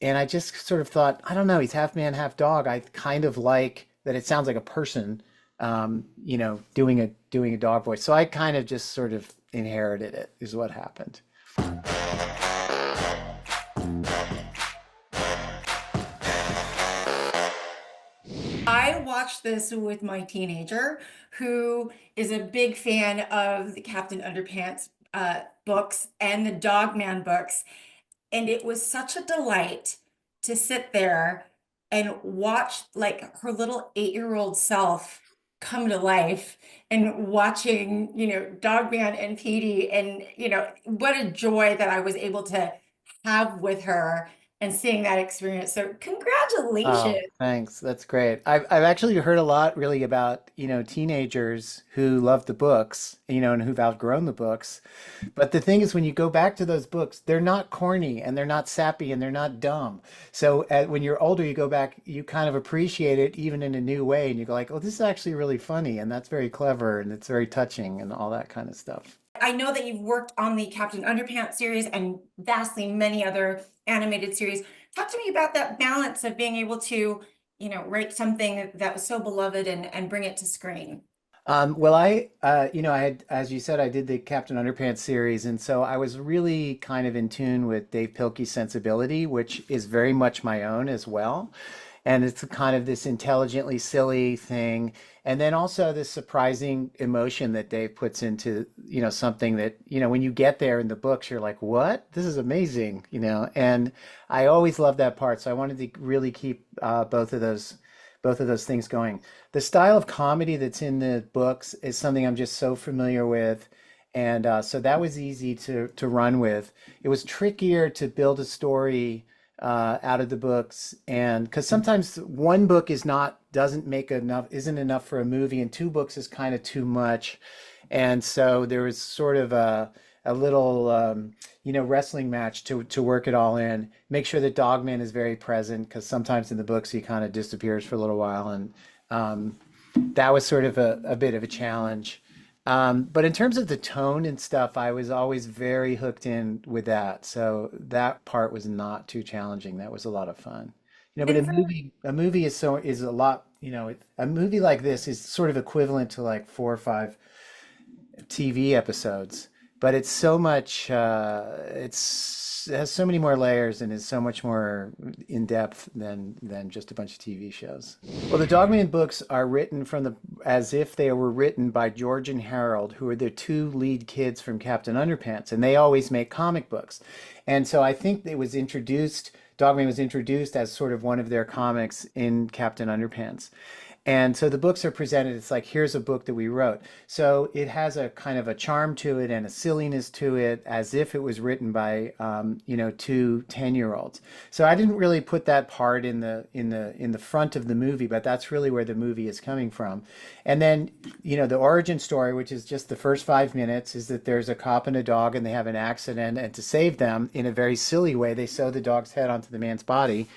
And I just sort of thought, I don't know, he's half man, half dog. I kind of like that it sounds like a person, doing a dog voice. So I kind of just sort of inherited it, is what happened. I watched this with my teenager, who is a big fan of the Captain Underpants books and the Dogman books. And it was such a delight to sit there and watch like her little 8-year-old self come to life and watching, Dogman and Petey, and what a joy that I was able to have with her and seeing that experience. So Oh, congratulations. thanks. That's great. I've actually heard a lot really about, teenagers who love the books, and who've outgrown the books. But the thing is, when you go back to those books, they're not corny and they're not sappy and they're not dumb. So when you're older, you go back, you kind of appreciate it even in a new way, and you go like, "Oh, this is actually really funny and that's very clever and it's very touching and all that kind of stuff." I know that you've worked on the Captain Underpants series and vastly many other animated series. Talk to me about that balance of being able to, write something that was so beloved and bring it to screen. Well, I had, as you said, I did the Captain Underpants series, and so I was really kind of in tune with Dave Pilkey's sensibility, which is very much my own as well. And it's kind of this intelligently silly thing, and then also this surprising emotion that Dave puts into, something that, when you get there in the books, you're like, "What? This is amazing," And I always love that part, so I wanted to really keep both of those things going. The style of comedy that's in the books is something I'm just so familiar with. And so that was easy to run with. It was trickier to build a story out of the books, and because sometimes one book doesn't make enough, isn't enough for a movie, and two books is kind of too much. And so there was sort of a little wrestling match to work it all in. Make sure that Dogman is very present, because sometimes in the books he kind of disappears for a little while, and um, that was sort of a bit of a challenge. But in terms of the tone and stuff, I was always very hooked in with that. So that part was not too challenging. That was a lot of fun. But a And for movie is a lot, a movie like this is sort of equivalent to like 4 or 5 TV episodes, but it's so much, it has so many more layers and is so much more in depth than just a bunch of TV shows. Well, the Dogman books are written as if they were written by George and Harold, who are the two lead kids from Captain Underpants, and they always make comic books. And so I think Dogman was introduced as sort of one of their comics in Captain Underpants. And so the books are presented, it's like, here's a book that we wrote. So it has a kind of a charm to it and a silliness to it, as if it was written by, two 10-year-olds. So I didn't really put that part in the front of the movie, but that's really where the movie is coming from. And then, the origin story, which is just the first 5 minutes, is that there's a cop and a dog and they have an accident, and to save them, in a very silly way, they sew the dog's head onto the man's body,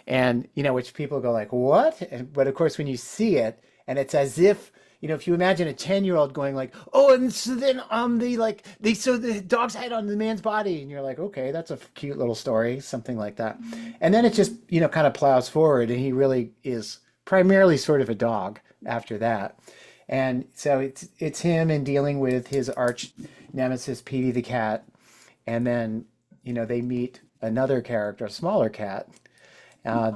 and which people go like, what? But of course, when you see it, and it's as if, if you imagine a 10-year-old going like, oh, and so then they sew the dog's head on the man's body, and you're like, okay, that's a cute little story, something like that. And then it just, kind of plows forward, and he really is primarily sort of a dog after that. And so it's him in dealing with his arch nemesis, Petey the cat, and then, they meet another character, a smaller cat.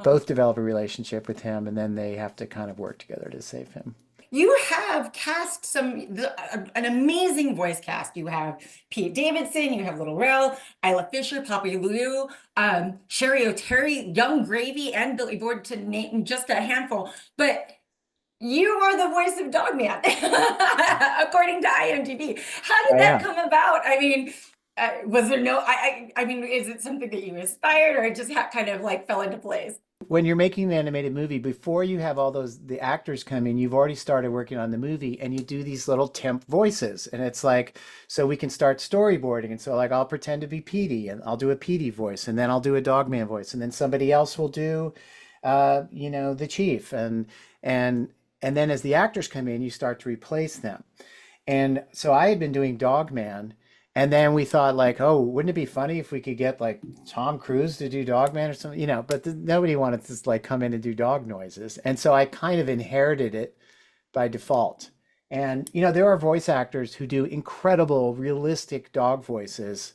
Both develop a relationship with him, and then they have to kind of work together to save him. you have cast an amazing voice cast. You have Pete Davidson, you have Little Rel, Isla Fisher, Poppy Lou, Sherry O'Terry, Young Gravy, and Billy Boyd, to name just a handful. But you are the voice of Dogman, according to IMDb. How did I that am. come about? I mean, was there no? I mean, is it something that you inspired, or it just kind of like fell into place? When you're making an animated movie, before you have all the actors come in, you've already started working on the movie, and you do these little temp voices, and it's like, so we can start storyboarding. And so like, I'll pretend to be Petey, and I'll do a Petey voice, and then I'll do a Dogman voice, and then somebody else will do, the chief, and and then as the actors come in, you start to replace them. And so I had been doing Dogman, And then we thought like, oh, wouldn't it be funny if we could get like Tom Cruise to do Dogman or something, but nobody wanted to like come in and do dog noises. And so I kind of inherited it by default. And there are voice actors who do incredible, realistic dog voices,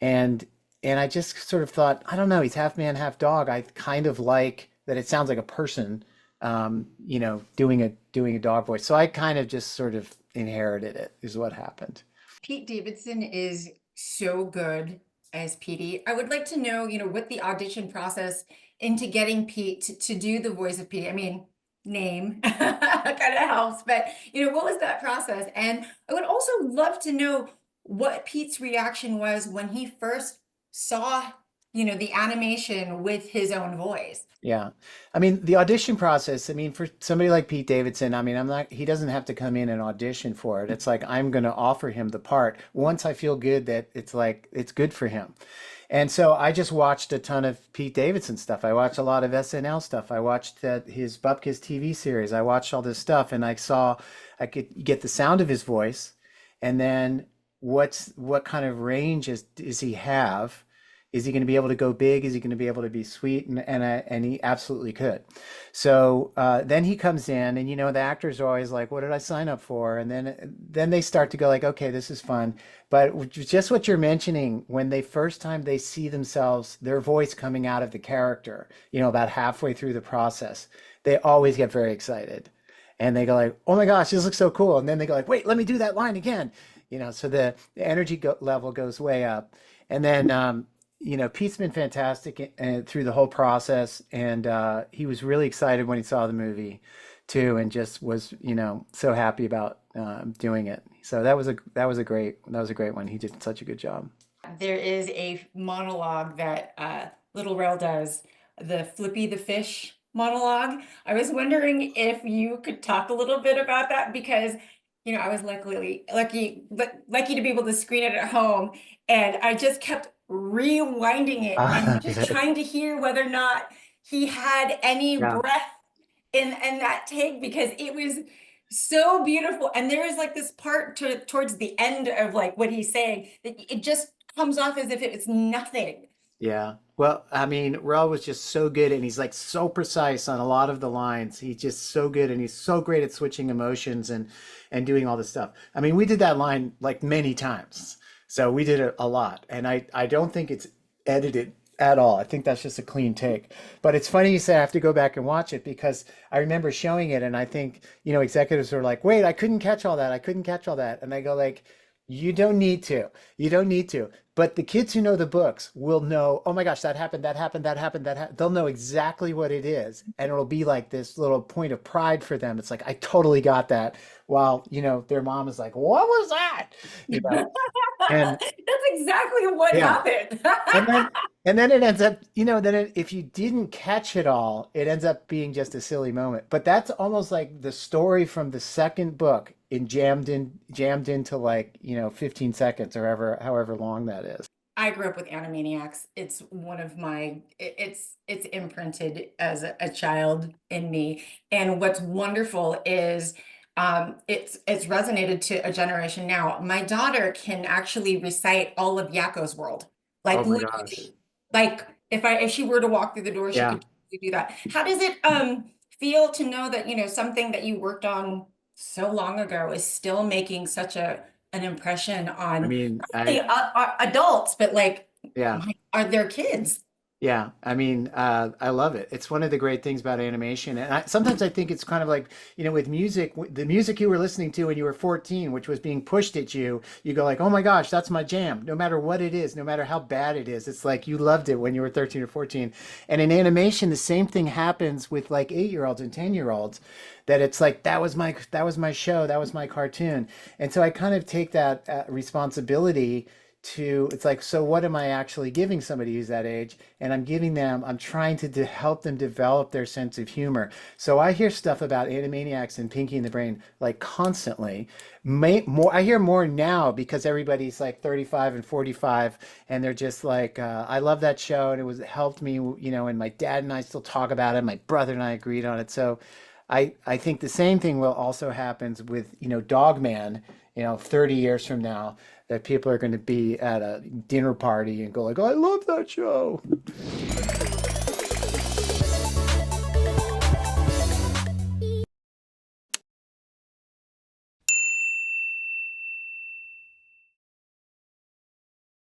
and and I just sort of thought, I don't know, he's half man, half dog. I kind of like that it sounds like a person, doing a dog voice. So I kind of just sort of inherited it, is what happened. Pete Davidson is so good as Petey. I would like to know, what the audition process into getting Pete to do the voice of Petey. I mean, name kind of helps, but what was that process? And I would also love to know what Pete's reaction was when he first saw, the animation with his own voice. Yeah. I mean, the audition process, I mean, for somebody like Pete Davidson, I mean, he doesn't have to come in and audition for it. It's like, I'm going to offer him the part once I feel good that it's like, it's good for him. And so I just watched a ton of Pete Davidson stuff. I watched a lot of SNL stuff. I watched his Bupkis TV series. I watched all this stuff and I could get the sound of his voice, and then what kind of range does he have? Is he going to be able to go big? Is he going to be able to be sweet? And he absolutely could. So then he comes in, and the actors are always like, "What did I sign up for?" And then they start to go like, "Okay, this is fun." But just what you're mentioning, when they first time they see themselves, their voice coming out of the character, about halfway through the process, they always get very excited, and they go like, "Oh my gosh, this looks so cool!" And then they go like, "Wait, let me do that line again." So the energy level goes way up, and then. Pete's been fantastic through the whole process, and he was really excited when he saw the movie too, and just was, so happy about doing it. So that was a great one. He did such a good job. There is a monologue that Little Rel does, the Flippy the Fish monologue. I was wondering if you could talk a little bit about that because, I was lucky to be able to screen it at home, and I just kept rewinding it and just trying to hear whether or not he had any Yeah. breath in that take because it was so beautiful. And there is like this part towards the end of like what he's saying that it just comes off as if it was nothing. Yeah. Well, I mean, Rel was just so good, and he's like so precise on a lot of the lines. He's just so good, and he's so great at switching emotions and doing all this stuff. I mean, we did that line like many times. So we did it a lot, and I don't think it's edited at all. I think that's just a clean take. But it's funny you say I have to go back and watch it because I remember showing it, and I think, executives are like, "Wait, I couldn't catch all that. I couldn't catch all that." And I go like, "You don't need to. You don't need to." But the kids who know the books will know, oh my gosh, that happened, that happened, that happened, that happened. They'll know exactly what it is. And it'll be like this little point of pride for them. It's like, I totally got that. While, their mom is like, what was that? You know, and That's exactly what yeah. happened. And then it ends up, if you didn't catch it all, it ends up being just a silly moment. But that's almost like the story from the second book jammed into like, 15 seconds or however long that is. I grew up with Animaniacs. It's one of my it's imprinted as a child in me. And what's wonderful is it's resonated to a generation now. My daughter can actually recite all of Yakko's World. Oh Like my gosh. literally. Like if she were to walk through the door, she Yeah. could totally do that. How does it feel to know that, something that you worked on so long ago is still making such an impression I on mean, the adults, but like, yeah. are there kids? Yeah, I mean, I love it. It's one of the great things about animation, and sometimes I think it's kind of like, with music, the music you were listening to when you were 14, which was being pushed at you, you go like, "Oh my gosh, that's my jam." No matter what it is, no matter how bad it is, it's like you loved it when you were 13 or 14. And in animation, the same thing happens with like 8-year-olds and 10-year-olds, that it's like that was my show, that was my cartoon, and so I kind of take that responsibility to it's like, so what am I actually giving somebody who's that age? And I'm trying to help them develop their sense of humor. So I hear stuff about Animaniacs and Pinky and the Brain like constantly. I hear more now because everybody's like 35 and 45, and they're just like, I love that show, and it helped me, and my dad and I still talk about it. My brother and I agreed on it. So I think the same thing will also happens with, Dog Man 30 years from now, that people are going to be at a dinner party and go like, "I love that show."